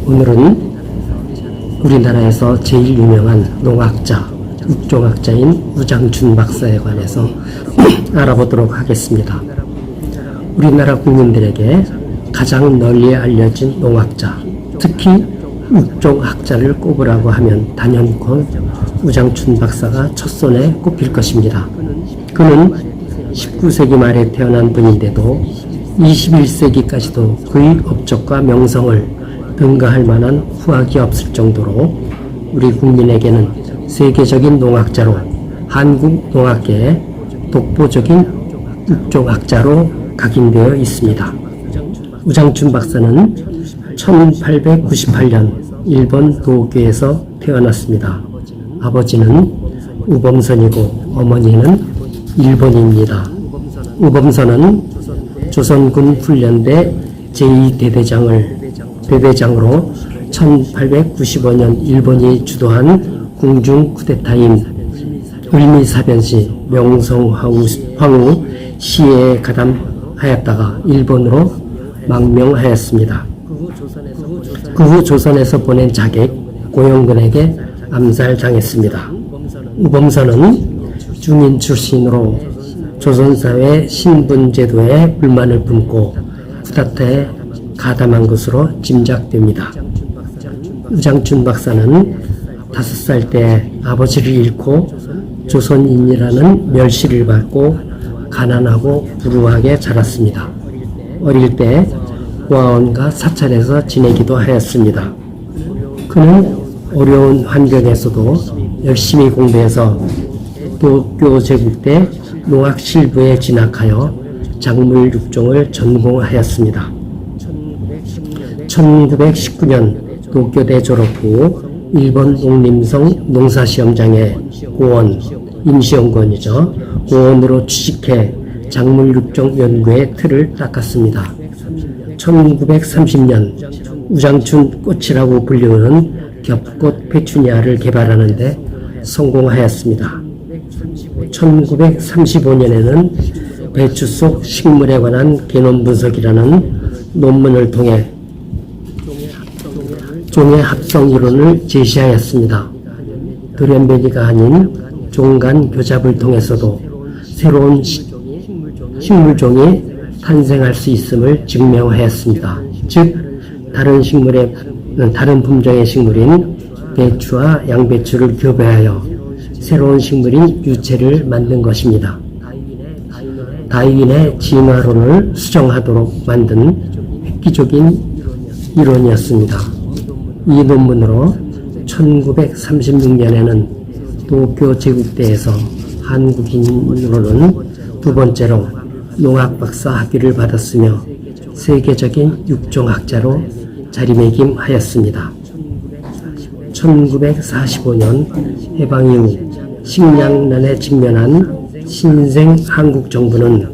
오늘은 우리나라에서 제일 유명한 농학자, 육종학자인 우장춘 박사에 관해서 알아보도록 하겠습니다. 우리나라 국민들에게 가장 널리 알려진 농학자, 특히 육종학자를 꼽으라고 하면 단연코 우장춘 박사가 첫손에 꼽힐 것입니다. 그는 19세기 말에 태어난 분인데도 21세기까지도 그의 업적과 명성을 능가할 만한 후학이 없을 정도로 우리 국민에게는 세계적인 농학자로 한국 농학계의 독보적인 육종학자로 각인되어 있습니다. 우장춘 박사는 1898년 일본 도쿄에서 태어났습니다. 아버지는 우범선이고 어머니는 일본인입니다. 우범선은 조선군 훈련대 제2대대장으로 1895년 일본이 주도한 궁중 쿠데타인 을미사변시 명성황후 시해에 가담하였다가 일본으로 망명하였습니다. 그 후 조선에서 보낸 자객 고영근에게 암살당했습니다. 우범선은 중인 출신으로 조선사회 신분제도에 불만을 품고 쿠데타에 가담한 것으로 짐작됩니다. 우장춘 박사는 5살 때 아버지를 잃고 조선인이라는 멸시를 받고 가난하고 불우하게 자랐습니다. 어릴 때 고아원과 사찰에서 지내기도 하였습니다. 그는 어려운 환경에서도 열심히 공부해서 도쿄 제국대 농학실부에 진학하여 작물 육종을 전공하였습니다. 1919년 도쿄대 졸업 후 일본 농림성 농사시험장에 고원, 임시연구원이죠. 고원으로 취직해 작물 육종 연구의 틀을 닦았습니다. 1930년 우장춘 꽃이라고 불리우는 겹꽃 페추니아를 개발하는데 성공하였습니다. 1935년에는 배추 속 식물에 관한 개놈 분석이라는 논문을 통해 종의 합성 이론을 제시하였습니다. 돌연변이가 아닌 종 간 교잡을 통해서도 새로운 식물종이 탄생할 수 있음을 증명하였습니다. 즉 다른 품종의 식물인 배추와 양배추를 교배하여 새로운 식물인 유채를 만든 것입니다. 다윈의 진화론을 수정하도록 만든 획기적인 이론이었습니다. 이 논문으로 1936년에는 도쿄 제국대에서 한국인으로는 두 번째로 농학박사 학위를 받았으며 세계적인 육종학자로 자리매김하였습니다. 1945년 해방 이후 식량난에 직면한 신생 한국 정부는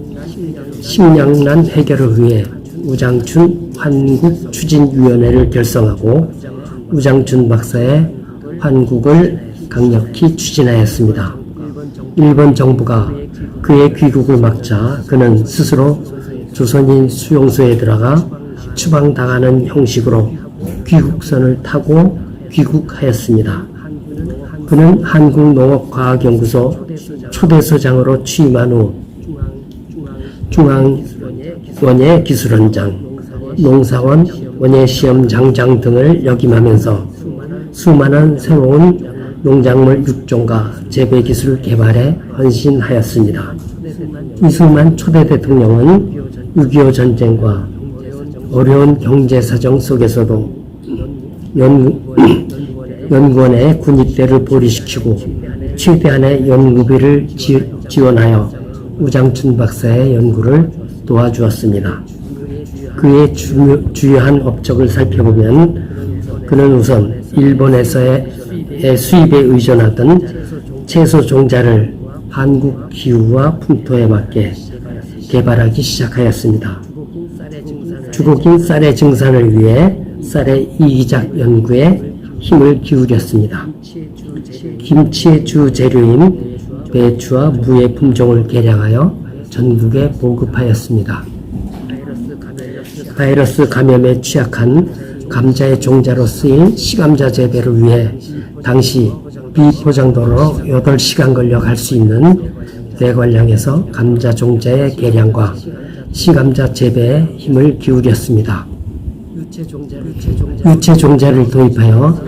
식량난 해결을 위해 우장춘 환국추진위원회를 결성하고 우장춘 박사의 환국을 강력히 추진하였습니다. 일본 정부가 그의 귀국을 막자 그는 스스로 조선인 수용소에 들어가 추방당하는 형식으로 귀국선을 타고 귀국하였습니다. 그는 한국농업과학연구소 초대소장으로 취임한 후 중앙원예 기술원장, 농사원 원예시험장장 등을 역임하면서 수많은 새로운 농작물 육종과 재배기술 개발에 헌신하였습니다. 이승만 초대 대통령은 6.25 전쟁과 어려운 경제사정 속에서도 연구원의 군입대를 보류시키고 최대한의 연구비를 지원하여 우장춘 박사의 연구를 도와주었습니다. 그의 주요한 업적을 살펴보면 그는 우선 일본에서의 수입에 의존하던 채소 종자를 한국 기후와 풍토에 맞게 개발하기 시작하였습니다. 주곡인 쌀의 증산을 위해 쌀의 이기작 연구에 힘을 기울였습니다. 김치의 주 재료인 배추와 무의 품종을 개량하여 전국에 보급하였습니다. 바이러스 감염에 취약한 감자의 종자로 쓰일 시감자 재배를 위해 당시 비포장도로 8시간 걸려 갈 수 있는 대관량에서 감자 종자의 개량과 시감자 재배에 힘을 기울였습니다. 유체 종자를 도입하여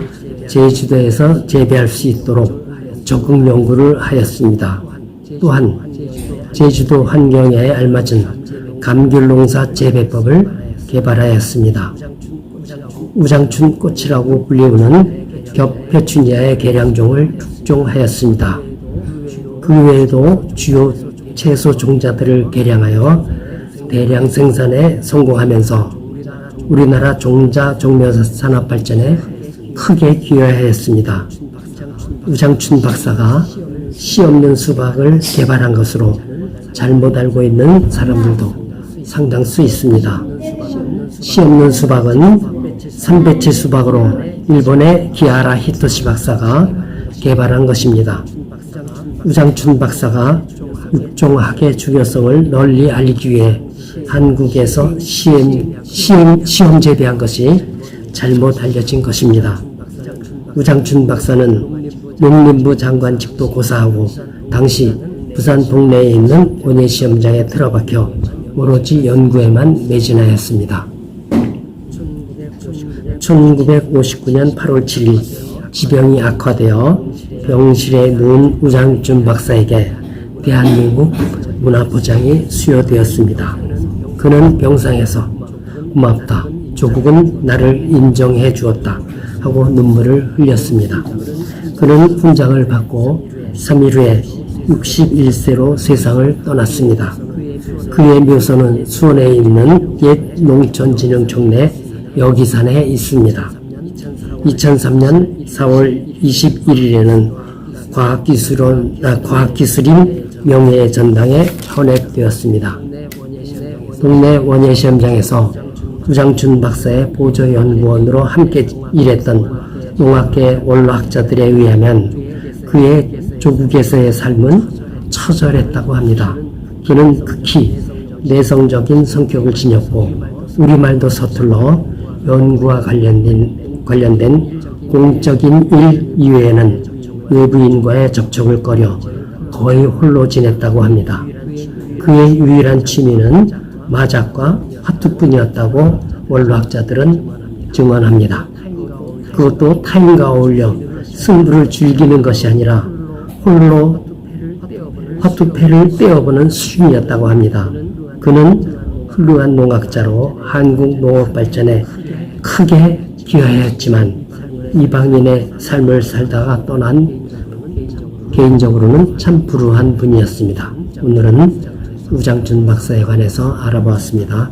제주도에서 재배할 수 있도록 적극 연구를 하였습니다. 또한 제주도 환경에 알맞은 감귤농사 재배법을 개발하였습니다. 우장춘 꽃이라고 불리우는 겹페추니아의 개량종을 축종하였습니다. 그 외에도 주요 채소 종자들을 개량하여 대량 생산에 성공하면서 우리나라 종자 종묘 산업 발전에 크게 기여하였습니다. 우장춘 박사가 씨 없는 수박을 개발한 것으로 잘못 알고 있는 사람들도 상당수 있습니다. 씨 없는 수박은 삼배치 수박으로 일본의 기하라 히토시 박사가 개발한 것입니다. 우장춘 박사가 육종학의 중요성을 널리 알리기 위해 한국에서 시험 재배한 것이 잘못 알려진 것입니다. 우장춘 박사는 농림부 장관직도 고사하고 당시 부산 동네에 있는 원예시험장에 틀어박혀 오로지 연구에만 매진하였습니다. 1959년 8월 7일 지병이 악화되어 병실에 누운 우장춘 박사에게 대한민국 문화포장이 수여되었습니다. 그는 병상에서 고맙다, 조국은 나를 인정해 주었다 하고 눈물을 흘렸습니다. 그는 훈장을 받고 3일 후에 61세로 세상을 떠났습니다. 그의 묘소는 수원에 있는 옛 농촌진흥청 내 여기산에 있습니다. 2003년 4월 21일에는 과학기술인 명예의 전당에 헌액되었습니다. 동네 원예시험장에서 우장춘 박사의 보조연구원으로 함께 일했던 농학계 원로학자들에 의하면 그의 조국에서의 삶은 처절했다고 합니다. 그는 극히 내성적인 성격을 지녔고 우리말도 서툴러 연구와 관련된 공적인 일 이외에는 외부인과의 접촉을 꺼려 거의 홀로 지냈다고 합니다. 그의 유일한 취미는 마작과 화투뿐이었다고 원로학자들은 증언합니다. 그것도 타인과 어울려 승부를 즐기는 것이 아니라 홀로 화투패를 떼어보는 수준이었다고 합니다. 그는 훌륭한 농학자로 한국 농업 발전에 크게 기여하였지만 이방인의 삶을 살다가 떠난 개인적으로는 참 불우한 분이었습니다. 오늘은 우장춘 박사에 관해서 알아보았습니다.